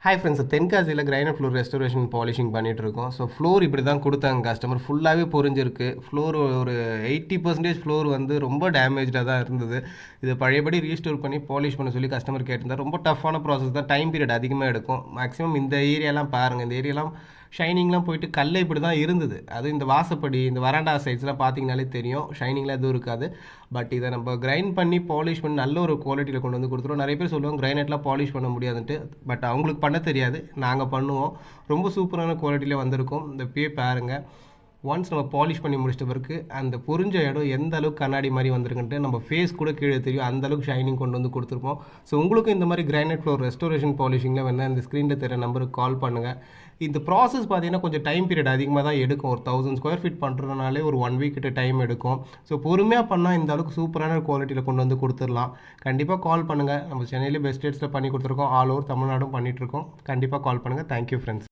Hi friends, தென்காசியில் granite floor restoration polishing பண்ணிகிட்ருக்கோம். So floor இப்படி தான் கொடுத்தாங்க கஸ்டமர். ஃபுல்லாகவே பொரிஞ்சிருக்கு. ஃப்ளோர் ஒரு 80% ஃப்ளோர் வந்து ரொம்ப டேமேஜாக தான் இருந்தது. இது பழையபடி ரீஸ்டோர் பண்ணி பாலிஷ் பண்ண சொல்லி கஸ்டமர் கேட்டிருந்தார். ரொம்ப டஃப்பான ப்ராசஸ் தான், டைம் பீரியட் அதிகமாக எடுக்கும். மேக்ஸிமம் இந்த ஏரியாலாம் பாருங்கள், இந்த ஏரியாலாம் ஷைனிங்லாம் போயிட்டு கல்லே இப்படி தான் இருந்தது. அது இந்த வாசப்படி, இந்த வராண்டா சைட்ஸ்லாம் பார்த்தீங்கனாலே தெரியும், ஷைனிங்லாம் எதுவும் இருக்காது. பட் இதை நம்ம கிரைண்ட் பண்ணி பாலிஷ் பண்ணி நல்ல ஒரு குவாலிட்டியில் கொண்டு வந்து கொடுத்துருவோம். நிறைய பேர் சொல்லுவாங்க கிரைனைட்லாம் பாலிஷ் பண்ண முடியாதுன்ட்டு. பட் அவங்களுக்கு பண்ண தெரியாது, நாங்கள் பண்ணுவோம். ரொம்ப சூப்பரான குவாலிட்டியில் வந்திருக்கும். இந்த பாருங்கள். ஒன்ஸ் நம்ம பாலிஷ் பண்ணி முடிச்சிட்ட பிறகு அந்த பொரிஞ்ச இடம் எந்த அளவுக்கு கண்ணாடி மாதிரி வந்திருக்குன்ட்டு நம்ம ஃபேஸ் கூட கீழே தெரியும். அந்த அளவுக்கு ஷைனிங் கொண்டு வந்து கொடுத்துருப்போம். ஸோ உங்களுக்கும் இந்த மாதிரி கிரைனைட் ஃப்ளோர் ரெஸ்டோரேஷன் பாலிஷிங்கில் வேணால் இந்த ஸ்க்ரீனில் தெரிய நம்பருக்கு கால் பண்ணுங்கள். இந்த ப்ராசஸ் பார்த்தீங்கன்னா கொஞ்சம் டைம் பீரியட் அதிகமாக தான் எடுக்கும். ஒரு 1000 ஸ்கொயர் ஃபீட் பண்ணுறதுனாலே ஒரு 1 வீக் கிட்ட டைம் எடுக்கும். ஸோ பொறுமையாக பண்ணால் இந்த அளவுக்கு சூப்பரான குவாலிட்டியில் கொண்டு வந்து கொடுத்துடலாம். கண்டிப்பாக கால் பண்ணுங்கள். நம்ம சென்னையிலே பெஸ்ட் ரேட்ஸில் பண்ணி கொடுத்துருக்கோம். ஆல் ஓவர் தமிழ்நாடும் பண்ணிகிட்ருக்கோம். கண்டிப்பாக கால் பண்ணுங்கள். Thank you friends.